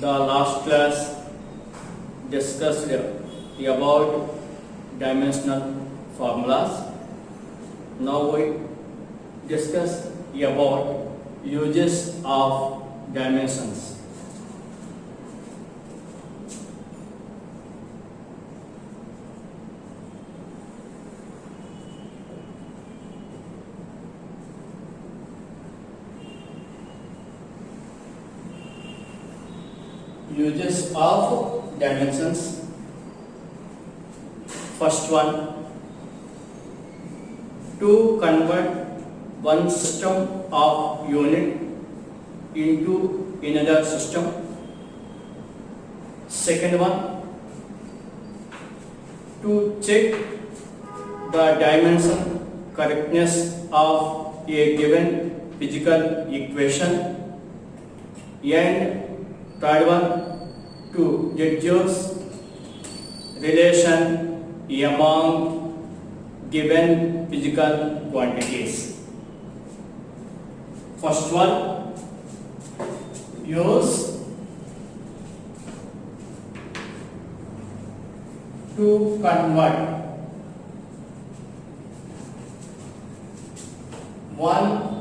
The last class discussed about dimensional formulas. Now we discuss about uses of dimensions. Uses of dimensions. First one, to convert one system of unit into another system. Second one, to check the dimension correctness of a given physical equation. And third one, to deduce relation among given physical quantities. First one, use to convert one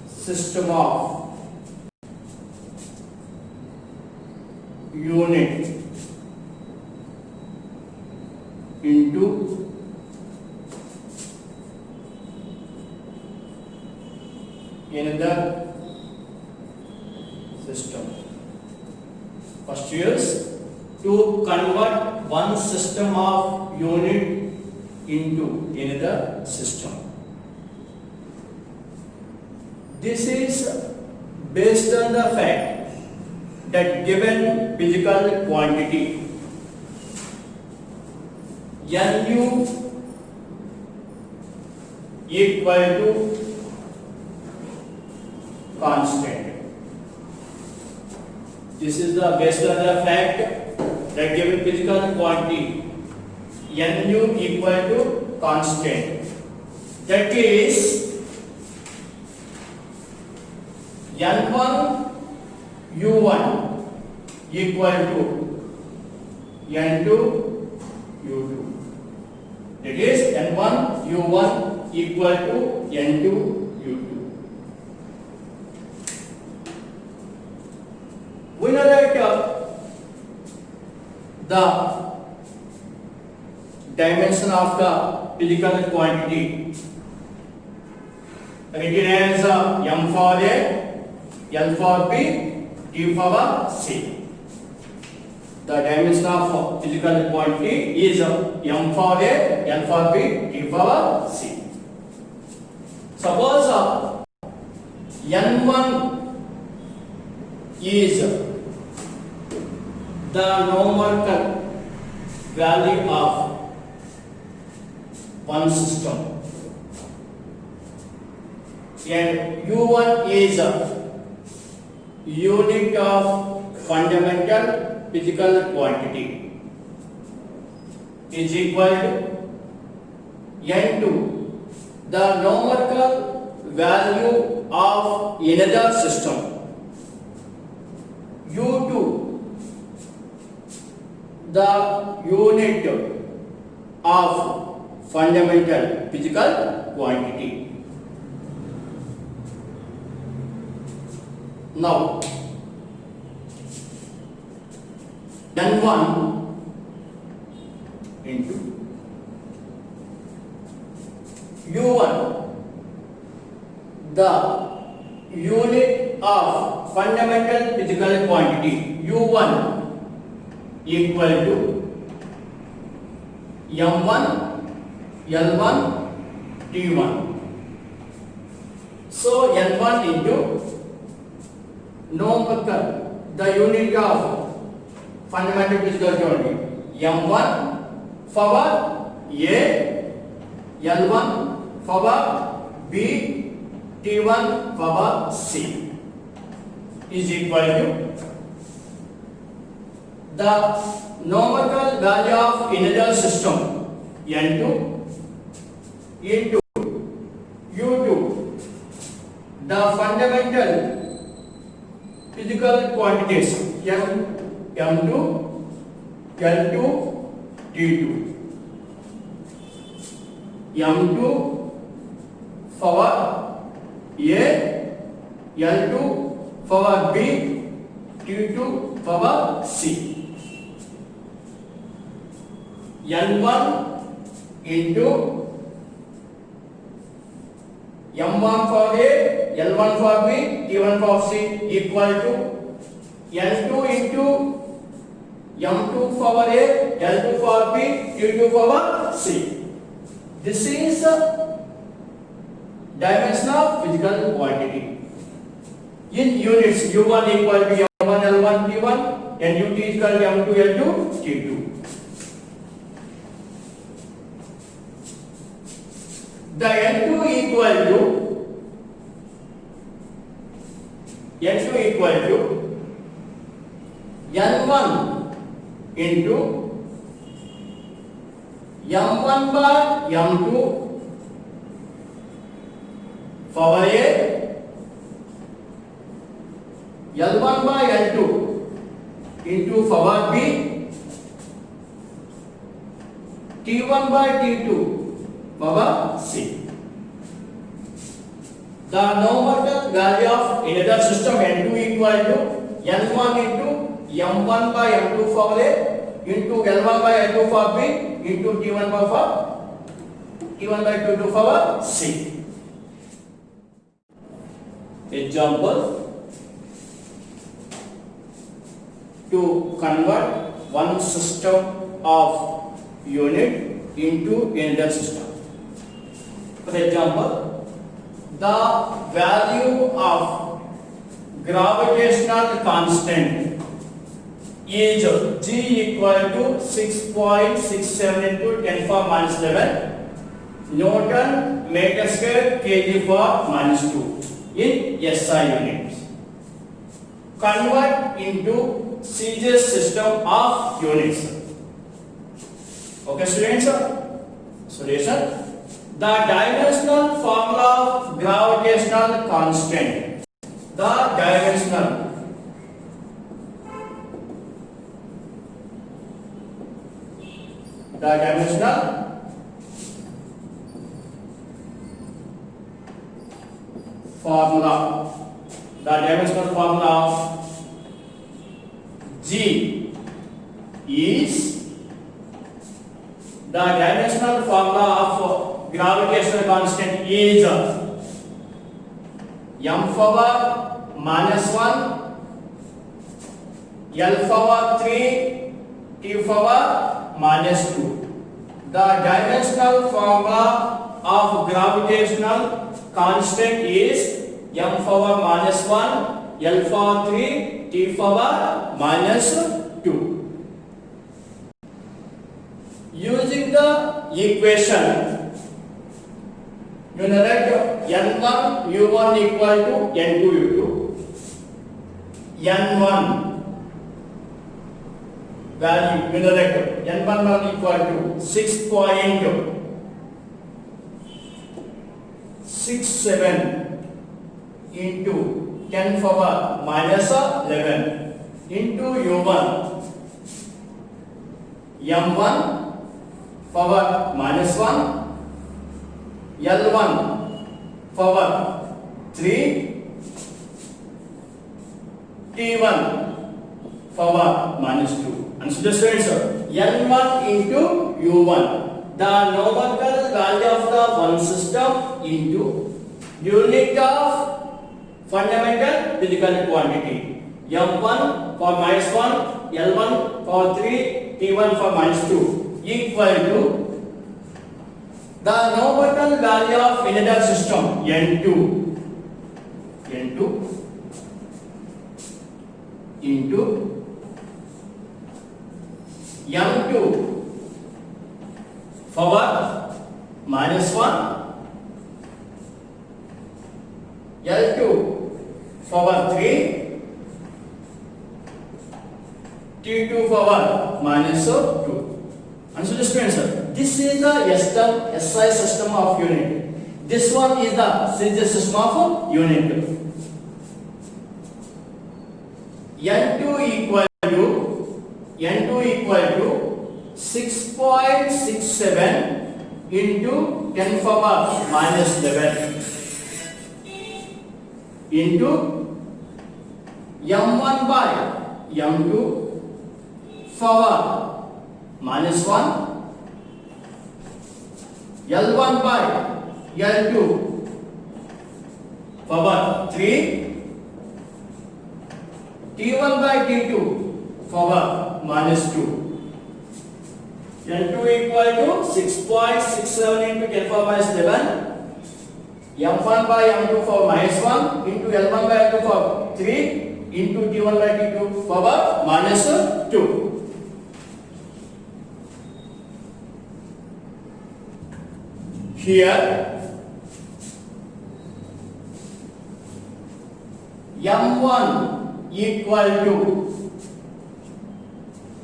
system of unit into another system. First use to convert one system of unit into another system. This is based on the fact that given physical quantity Nu equal to constant. This is the based on the fact that given physical quantity Nu equal to constant. That is N1 U1 equal to N2 U2. That is N1 U1 equal to N2 U2. We know that the dimension of the physical quantity written as M for A, L for B, T for C. The dimension of physical quantity is M for A, L for B, T for C. Suppose N1 is the numerical value of one system and U1 is unit of fundamental physical quantity is equal to N2, the numerical value of another system, U2, the unit of fundamental physical quantity. Now, N1 into U1, the unit of fundamental physical quantity, U1 equal to M1, L1, T1. So, N1 into numerical, the unit of fundamental physical quantity, M1 for A, L1 for B, T1 for C is equal to the numerical value of another system N2 into U2, the fundamental physical quantities m2, L2, T2. m2 power A, L2 power B, T2 power C. N1 into M1 for A, L1 for B, T1 for C equal to L2 into M2 power A, L2 for B, T2 power C. This is dimension of physical quantity. In units, U1 equal to M1 L1 T1 and UT equal to M2 L2 T2. The N2 equal to N1 into M1 by M2 power A, L1 by L2 into power B, T1 by T2 power C. The numerical value of another system N2 equal to N1 into M1 by M2 power A into L1 by L2 power B into T1 by T2 power C. Example: to convert one system of unit into another system. For example, the value of gravitational constant is G equal to 6.67 into 10 power minus 11 Newton meter square kg for minus 2 in SI units. Convert into CJ system of units. Okay, students? Solution: the dimensional formula of gravitational constant. The dimensional formula of G is the dimensional formula of gravitational constant is m power minus 1 L power 3 T power minus 2. The dimensional formula of gravitational constant is m power minus 1 L power 3 T power minus 2. Using the equation, you know that N1 U1 equal to N2 U2. N1 value, you know that N1 equal to 6.67 into 10 power minus 11 into U1 M1 power minus 1 L1 power 3 T1 power minus 2. And so the students, N1 into U1, the numerical value of the one system into unit of fundamental physical quantity. M1 for minus 1, L1 for 3, T1 for minus 2 equal to the numerical value of another system N2 into M2 power minus 1 L2 power 3 T2 power minus 2. And so the students, this is the SI system of unit. This one is the CJ system of unit. n2 equal to 6.67 into 10 power minus 11 into m1 by m2 power minus 1 L1 by L2 power 3 T1 by T2 power minus 2 N2 equal to 6.67 into 10 power minus 11 M1 by M2 power minus 1 into L1 by L2 power 3 into T1 by T2 power minus 2. Here M1 equal to,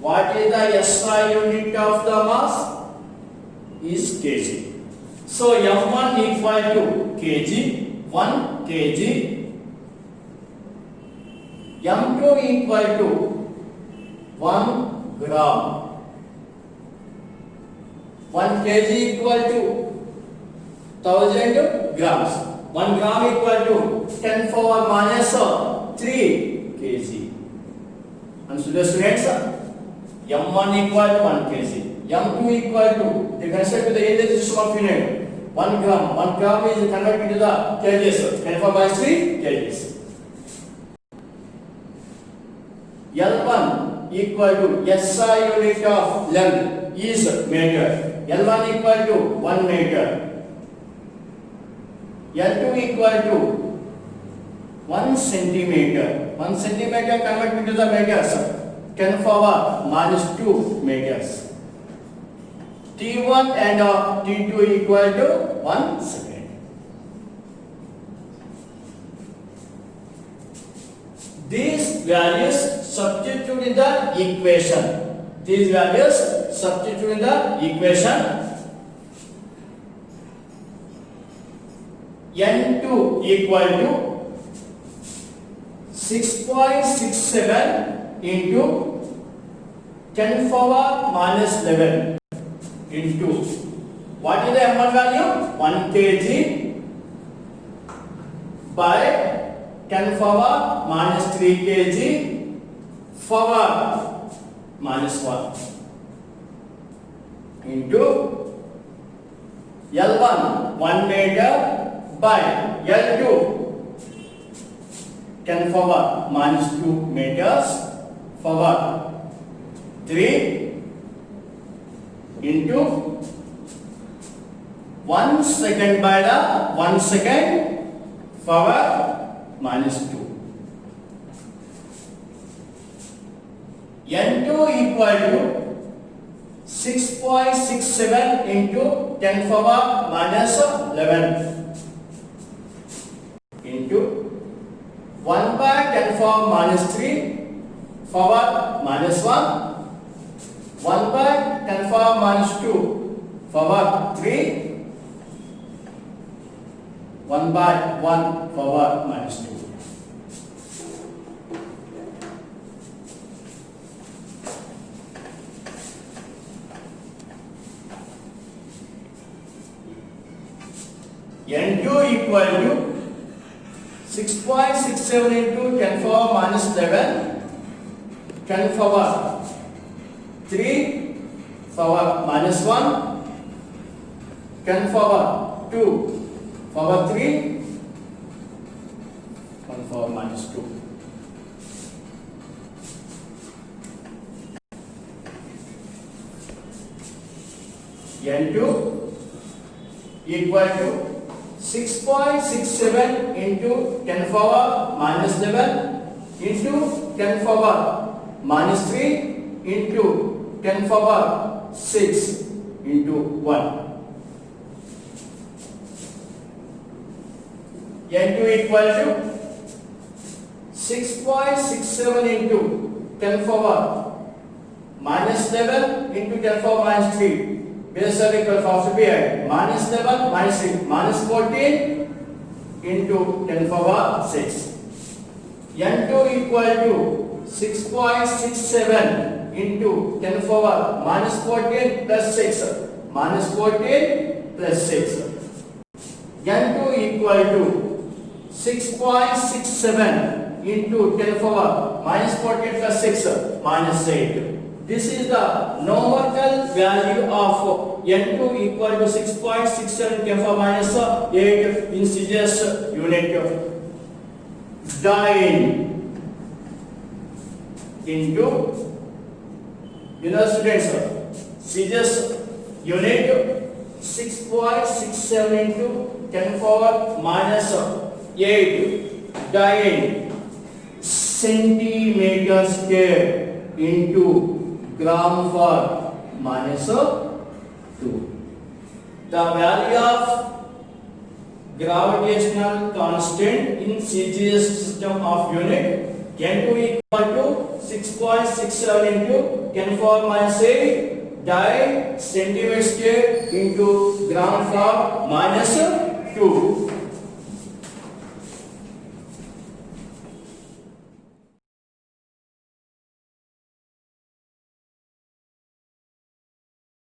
what is the SI unit of the mass? Is kg. So M1 equal to kg, 1 kg. M2 equal to 1 gram. 1 kg equal to 1000 grams. 1 gram equal to 10 power minus 3 kg. Understood, students? M1 equal to 1 kg. M2 equal to, they consider to the area system of unit. 1 gram. 1 gram is converted to the kgs. 10 power minus 3 kgs. L1 equal to SI unit of length is meter. L1 equal to 1 meter. L2 equal to 1 centimeter. 1 centimeter converted to the meters. 10 power minus 2 meters. T1 and T2 equal to 1 second. These values substitute in the equation. These values substitute in the equation. N2 equal to 6.67 into 10 power minus 11 into, what is the M1 value? 1 kg by 10 power minus 3 kg power minus 1 into L1 1 meter by L2 10 power minus 2 meters power 3 into 1 second by the 1 second power minus 2. N2 equal to 6.67 into 10 power minus 11 into 1 by 10 power minus 3 power minus 1, 1 by 10 power minus 2 power 3, 1 by 1 power minus 2. N2 equal to 6.67 into 10 power minus 11, 10 power 3 power minus 1, 10 power 2 power 3, 1 power minus 2. N2 equal to 6.67 into 10 power minus 11 into 10 power minus 3 into 10 power 6 into 1. N2 equal to 6.67 into 10 power minus 11 into 10 power minus 3. Base of equal force to be at minus 11 minus 3 minus 14 into 10 power 6. N2 equal to 6.67 into 10 power minus 14 plus 6 minus 14 plus 6. N2 equal to 6.67 into 10 power minus 14 plus 6 minus 8. This is the numerical value of N2 equal to 6.67 10 power minus 8 in Celsius unit of dyne into, students, Celsius unit 6.67 into 10 power minus 8 dyne centimeter square into gram per minus 2. The value of gravitational constant in Celsius system of unit N2 equal to 6.67 into 10 power minus 8 dyne centimeter square into gram per minus 2.